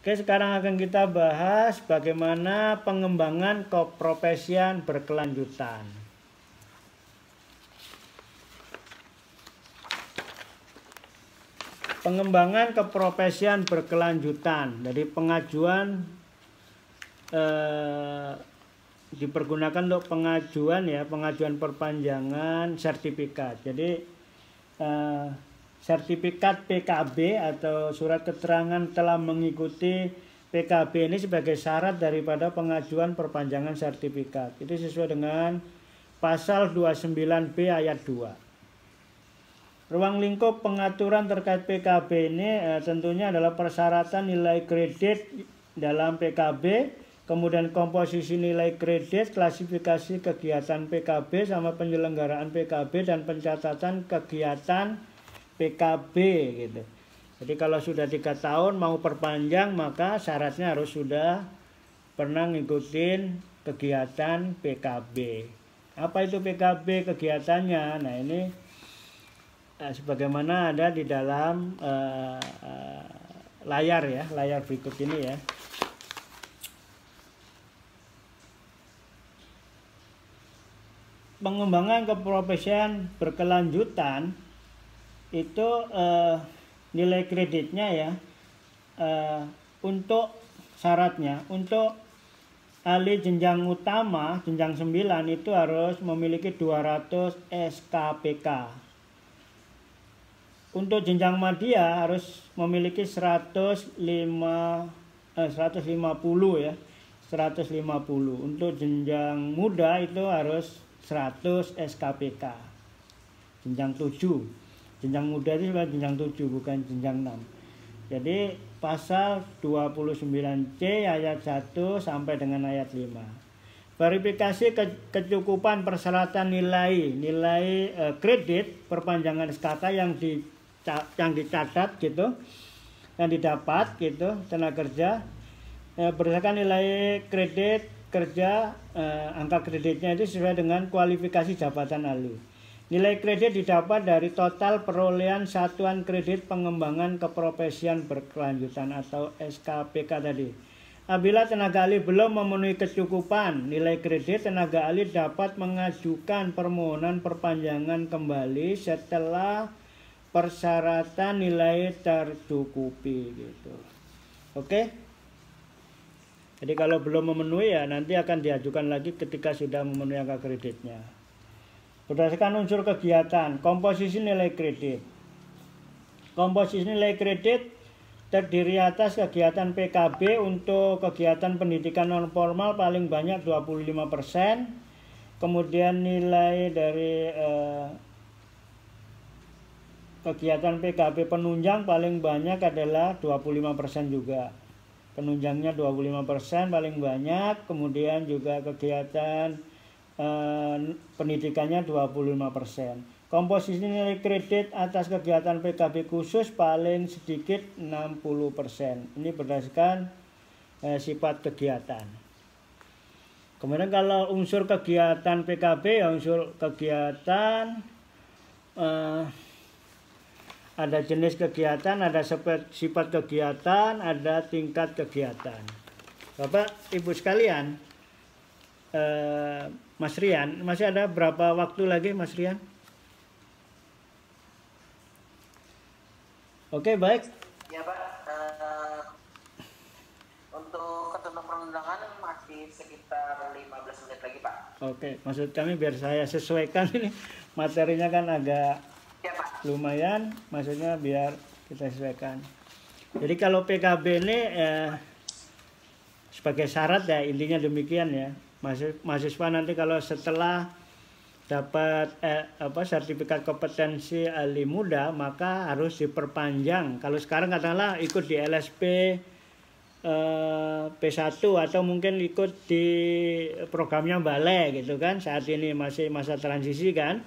Oke, sekarang akan kita bahas bagaimana pengembangan keprofesian berkelanjutan. Pengembangan keprofesian berkelanjutan dari pengajuan dipergunakan untuk pengajuan perpanjangan sertifikat. Jadi sertifikat PKB atau surat keterangan telah mengikuti PKB ini sebagai syarat daripada pengajuan perpanjangan sertifikat. Itu sesuai dengan pasal 29B ayat 2. Ruang lingkup pengaturan terkait PKB ini tentunya adalah persyaratan nilai kredit dalam PKB, kemudian komposisi nilai kredit, klasifikasi kegiatan PKB sama penyelenggaraan PKB dan pencatatan kegiatan PKB gitu. Jadi kalau sudah 3 tahun mau perpanjang maka syaratnya harus sudah pernah ngikutin kegiatan PKB. Apa itu PKB kegiatannya? Nah ini sebagaimana ada di dalam layar berikut ini ya. Pengembangan keprofesian berkelanjutan itu nilai kreditnya ya, untuk syaratnya untuk ahli jenjang utama jenjang 9 itu harus memiliki 200 SKPK. Untuk jenjang madya harus memiliki 150 ya, 150. Untuk jenjang muda itu harus 100 SKPK. Jenjang 7. Jenjang muda itu sebenarnya jenjang 7 bukan jenjang 6. Jadi pasal 29C ayat 1 sampai dengan ayat 5. Verifikasi kecukupan persyaratan nilai kredit perpanjangan SKK yang dicatat gitu, yang didapat gitu tenaga kerja berdasarkan nilai kredit kerja, angka kreditnya itu sesuai dengan kualifikasi jabatan ahli. Nilai kredit didapat dari total perolehan satuan kredit pengembangan keprofesian berkelanjutan atau SKPK tadi. Apabila tenaga ahli belum memenuhi kecukupan nilai kredit, tenaga ahli dapat mengajukan permohonan perpanjangan kembali setelah persyaratan nilai tercukupi gitu. Oke? Jadi kalau belum memenuhi ya nanti akan diajukan lagi ketika sudah memenuhi angka kreditnya. Berdasarkan unsur kegiatan, komposisi nilai kredit. Komposisi nilai kredit terdiri atas kegiatan PKB untuk kegiatan pendidikan non formal paling banyak 25%. Kemudian nilai dari kegiatan PKB penunjang paling banyak adalah 25% juga. Penunjangnya 25% paling banyak. Kemudian juga kegiatan pendidikannya 25%. Komposisi nilai kredit atas kegiatan PKB khusus paling sedikit 60%. Ini berdasarkan sifat kegiatan. Kemudian kalau unsur kegiatan PKB ya unsur kegiatan ada jenis kegiatan, ada sifat kegiatan, ada tingkat kegiatan. Bapak Ibu sekalian, Mas Rian, masih ada berapa waktu lagi Mas Rian? Oke, baik. Ya Pak, untuk ketentuan perundangan masih sekitar 15 menit lagi Pak. Oke, maksud kami biar saya sesuaikan ini materinya kan agak ya, Pak. Lumayan, maksudnya biar kita sesuaikan. Jadi kalau PKB ini sebagai syarat ya intinya demikian ya. Mahasiswa nanti kalau setelah dapat sertifikat kompetensi ahli muda maka harus diperpanjang. Kalau sekarang katakanlah ikut di LSP P1 atau mungkin ikut di programnya Balai gitu kan, saat ini masih masa transisi kan,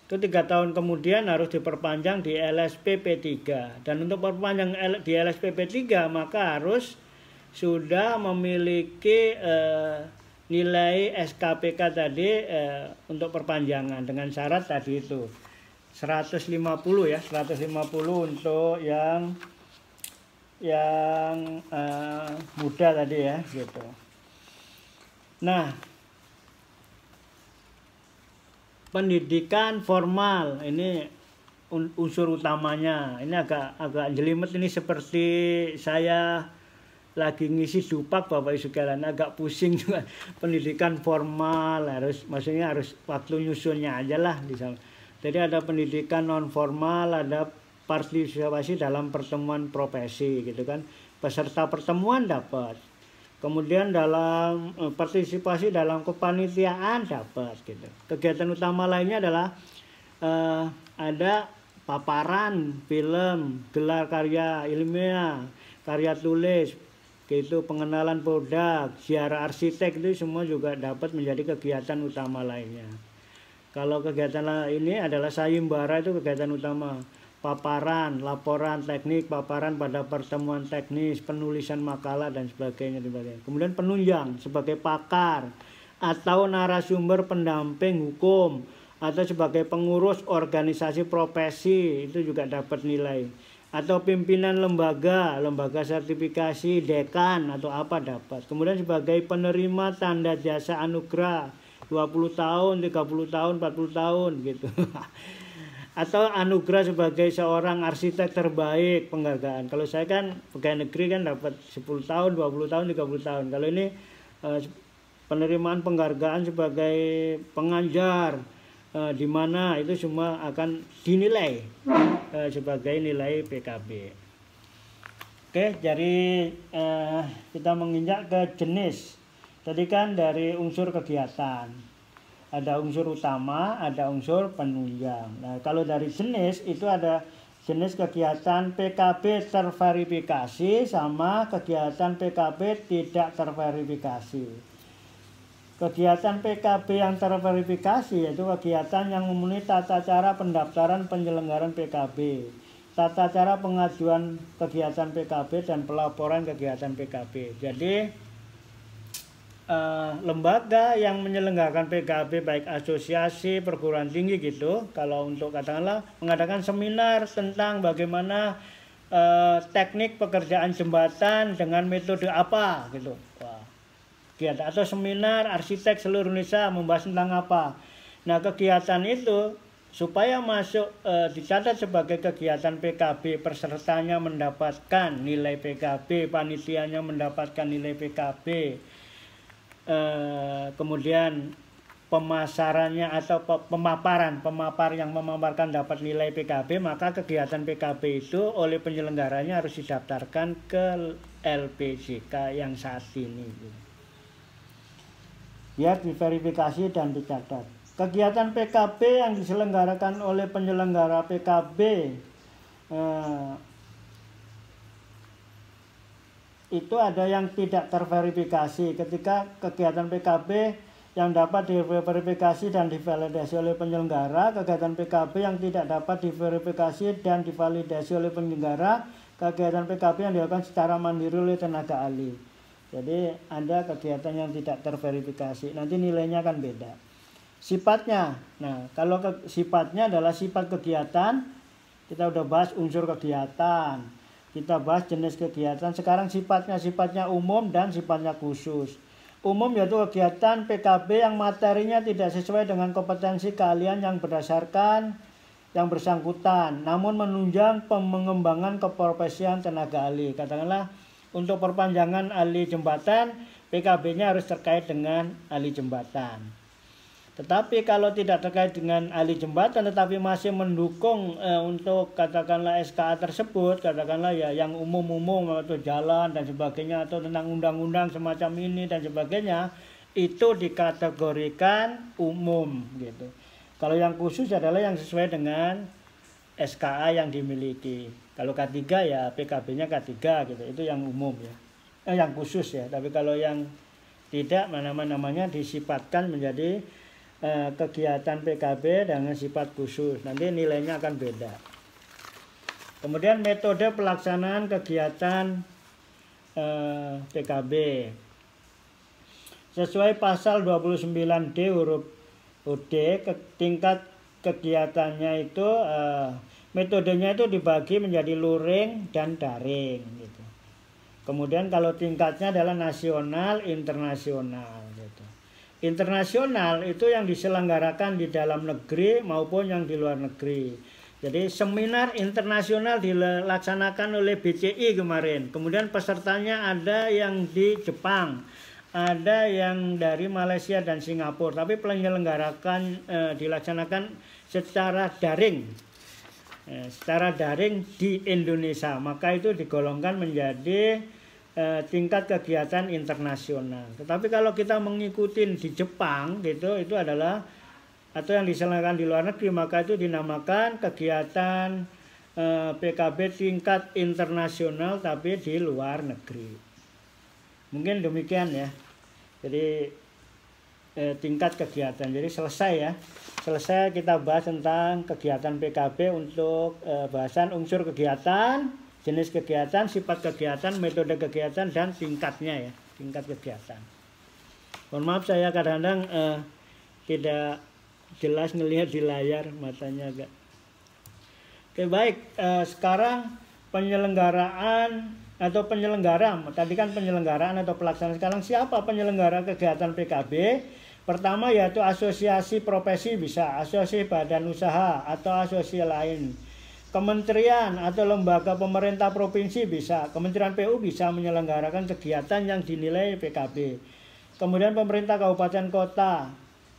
itu 3 tahun kemudian harus diperpanjang di LSP P3. Dan untuk perpanjang di LSP P3 maka harus sudah memiliki nilai SKPK tadi untuk perpanjangan dengan syarat tadi itu 150 ya, 150 untuk yang muda tadi ya gitu. Nah, pendidikan formal ini unsur utamanya. Ini agak jelimet ini, seperti saya lagi ngisi dupak Bapak Ibu sekalian, agak pusing juga. Pendidikan formal maksudnya harus waktu nyusunnya aja lah di sana. Jadi ada pendidikan non formal, ada partisipasi dalam pertemuan profesi gitu kan. Peserta pertemuan dapat. Kemudian dalam partisipasi dalam kepanitiaan dapat gitu. Kegiatan utama lainnya adalah ada paparan film, gelar karya ilmiah, karya tulis, gitu, pengenalan produk, ziarah arsitek, itu semua juga dapat menjadi kegiatan utama lainnya. Kalau kegiatan ini adalah sayembara, itu kegiatan utama. Paparan, laporan teknik, paparan pada pertemuan teknis, penulisan makalah dan sebagainya. Kemudian penunjang sebagai pakar atau narasumber pendamping hukum atau sebagai pengurus organisasi profesi, itu juga dapat nilai. Atau pimpinan lembaga sertifikasi, dekan atau apa dapat. Kemudian sebagai penerima tanda jasa anugerah 20 tahun, 30 tahun, 40 tahun gitu. Atau anugerah sebagai seorang arsitek terbaik, penghargaan. Kalau saya kan pegawai negeri kan dapat 10 tahun, 20 tahun, 30 tahun. Kalau ini penerimaan penghargaan sebagai pengajar, di mana itu semua akan dinilai sebagai nilai PKB. Oke, jadi kita menginjak ke jenis. Tadi kan dari unsur kegiatan. Ada unsur utama, ada unsur penunjang. Nah, kalau dari jenis itu ada jenis kegiatan PKB terverifikasi sama kegiatan PKB tidak terverifikasi. Kegiatan PKB yang terverifikasi yaitu kegiatan yang memenuhi tata cara pendaftaran penyelenggaraan PKB, tata cara pengajuan kegiatan PKB dan pelaporan kegiatan PKB. Jadi lembaga yang menyelenggarakan PKB baik asosiasi, perguruan tinggi gitu, kalau untuk katakanlah mengadakan seminar tentang bagaimana teknik pekerjaan jembatan dengan metode apa gitu. Atau seminar arsitek seluruh Indonesia membahas tentang apa. Nah, kegiatan itu supaya masuk dicatat sebagai kegiatan PKB, pesertanya mendapatkan nilai PKB, panitianya mendapatkan nilai PKB. Kemudian pemasarannya atau pemapar yang memaparkan dapat nilai PKB, maka kegiatan PKB itu oleh penyelenggaranya harus didaftarkan ke LPJK yang saat ini. Ya, diverifikasi dan dicatat. Kegiatan PKB yang diselenggarakan oleh penyelenggara PKB itu ada yang tidak terverifikasi. Ketika kegiatan PKB yang dapat diverifikasi dan divalidasi oleh penyelenggara, kegiatan PKB yang tidak dapat diverifikasi dan divalidasi oleh penyelenggara, kegiatan PKB yang dilakukan secara mandiri oleh tenaga ahli. Jadi ada kegiatan yang tidak terverifikasi, nanti nilainya akan beda. Sifatnya, nah kalau sifatnya adalah sifat kegiatan, kita udah bahas unsur kegiatan. Kita bahas jenis kegiatan. Sekarang sifatnya umum dan sifatnya khusus. Umum yaitu kegiatan PKB yang materinya tidak sesuai dengan kompetensi keahlian yang berdasarkan yang bersangkutan, namun menunjang pengembangan keprofesian tenaga ahli. Katakanlah untuk perpanjangan ahli jembatan, PKB-nya harus terkait dengan ahli jembatan. Tetapi kalau tidak terkait dengan ahli jembatan tetapi masih mendukung untuk katakanlah SKA tersebut, katakanlah ya yang umum-umum atau jalan dan sebagainya atau tentang undang-undang semacam ini dan sebagainya, itu dikategorikan umum gitu. Kalau yang khusus adalah yang sesuai dengan SKA yang dimiliki. Kalau K3 ya PKB-nya K3 gitu. Itu yang umum ya. Yang khusus ya. Tapi kalau yang tidak namanya disifatkan menjadi kegiatan PKB dengan sifat khusus. Nanti nilainya akan beda. Kemudian metode pelaksanaan kegiatan PKB. Sesuai pasal 29D huruf D, tingkat kegiatannya itu metodenya itu dibagi menjadi luring dan daring gitu. Kemudian kalau tingkatnya adalah nasional, internasional gitu. Internasional itu yang diselenggarakan di dalam negeri maupun yang di luar negeri. Jadi seminar internasional dilaksanakan oleh BCI kemarin. Kemudian pesertanya ada yang di Jepang, ada yang dari Malaysia dan Singapura. Tapi penyelenggarakan dilaksanakan secara daring. Secara daring di Indonesia. Maka itu digolongkan menjadi tingkat kegiatan internasional. Tetapi kalau kita mengikuti di Jepang gitu, itu adalah atau yang diselenggarakan di luar negeri, maka itu dinamakan kegiatan PKB tingkat internasional tapi di luar negeri. Mungkin demikian ya. Jadi tingkat kegiatan. Jadi selesai ya. Selesai kita bahas tentang kegiatan PKB untuk bahasan unsur kegiatan, jenis kegiatan, sifat kegiatan, metode kegiatan, dan tingkatnya ya. Tingkat kegiatan. Mohon maaf saya kadang-kadang tidak jelas ngelihat di layar, matanya agak. Oke baik, sekarang penyelenggaraan atau penyelenggara, tadi kan penyelenggaraan atau pelaksanaan. Sekarang siapa penyelenggara kegiatan PKB? Pertama yaitu asosiasi profesi, bisa asosiasi badan usaha atau asosiasi lain. Kementerian atau lembaga pemerintah provinsi bisa, Kementerian PU bisa menyelenggarakan kegiatan yang dinilai PKB. Kemudian pemerintah kabupaten kota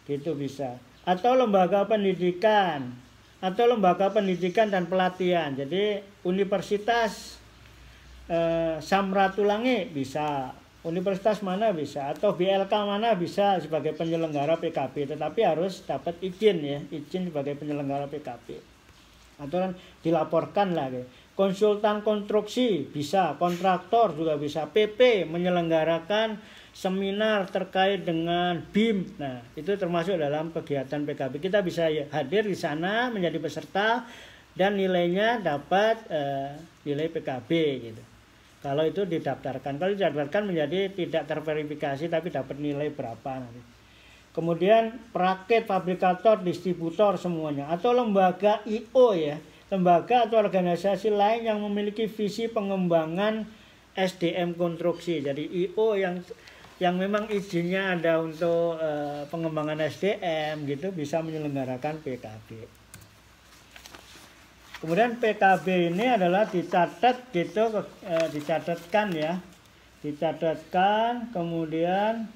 gitu bisa. Atau lembaga pendidikan dan pelatihan. Jadi Universitas Samratulangi bisa, universitas mana bisa, atau BLK mana bisa sebagai penyelenggara PKB, tetapi harus dapat izin ya, izin sebagai penyelenggara PKB. Atau kan dilaporkan lagi. Konsultan konstruksi bisa, kontraktor juga bisa, PP menyelenggarakan seminar terkait dengan BIM. Nah, itu termasuk dalam kegiatan PKB. Kita bisa hadir di sana menjadi peserta dan nilainya dapat nilai PKB gitu. Kalau itu didaftarkan. Kalau didaftarkan menjadi tidak terverifikasi tapi dapat nilai berapa nanti. Kemudian perakit, fabrikator, distributor semuanya, atau lembaga IO ya. Lembaga atau organisasi lain yang memiliki visi pengembangan SDM konstruksi. Jadi IO yang memang izinnya ada untuk pengembangan SDM gitu bisa menyelenggarakan PKB. Kemudian PKB ini adalah dicatat gitu, dicatatkan ya, dicatatkan, kemudian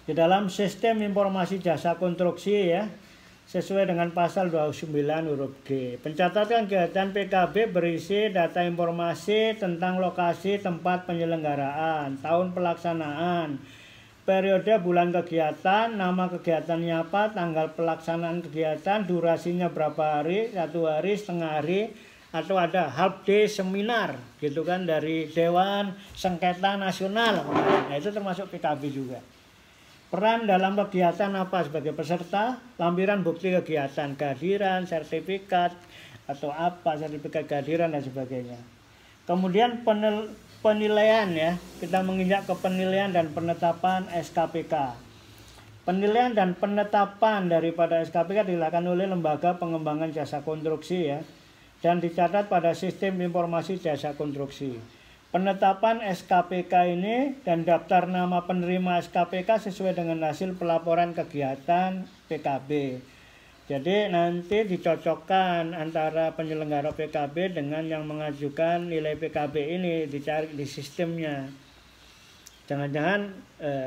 di dalam sistem informasi jasa konstruksi ya, sesuai dengan pasal 29 huruf G. Pencatatan kegiatan PKB berisi data informasi tentang lokasi tempat penyelenggaraan, tahun pelaksanaan, periode bulan kegiatan, nama kegiatannya apa, tanggal pelaksanaan kegiatan, durasinya berapa hari, 1 hari, setengah hari, atau ada half day seminar gitu kan dari Dewan Sengketa Nasional. Nah, itu termasuk PKB juga. Peran dalam kegiatan apa sebagai peserta, lampiran bukti kegiatan, kehadiran, sertifikat atau apa, sertifikat kehadiran dan sebagainya. Kemudian penilaian ya, kita menginjak ke penilaian dan penetapan SKPK. Penilaian dan penetapan daripada SKPK dilakukan oleh Lembaga Pengembangan Jasa Konstruksi ya, dan dicatat pada Sistem Informasi Jasa Konstruksi. Penetapan SKPK ini dan daftar nama penerima SKPK sesuai dengan hasil pelaporan kegiatan PKB. Jadi nanti dicocokkan antara penyelenggara PKB dengan yang mengajukan nilai PKB ini, dicari di sistemnya. Jangan-jangan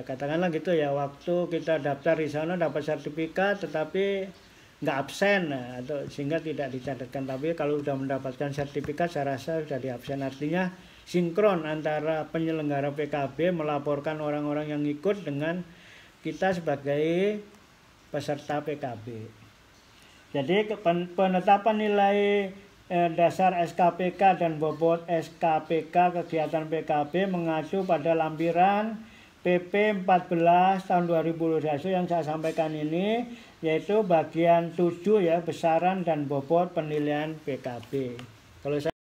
katakanlah gitu ya, waktu kita daftar di sana dapat sertifikat tetapi nggak absen, nah, atau sehingga tidak dicatatkan. Tapi kalau sudah mendapatkan sertifikat saya rasa sudah diabsen, artinya sinkron antara penyelenggara PKB melaporkan orang-orang yang ikut dengan kita sebagai peserta PKB. Jadi penetapan nilai dasar SKPK dan bobot SKPK kegiatan PKB mengacu pada lampiran PP 14 tahun 2021 yang saya sampaikan ini, yaitu bagian 7 ya, besaran dan bobot penilaian PKB. Kalau saya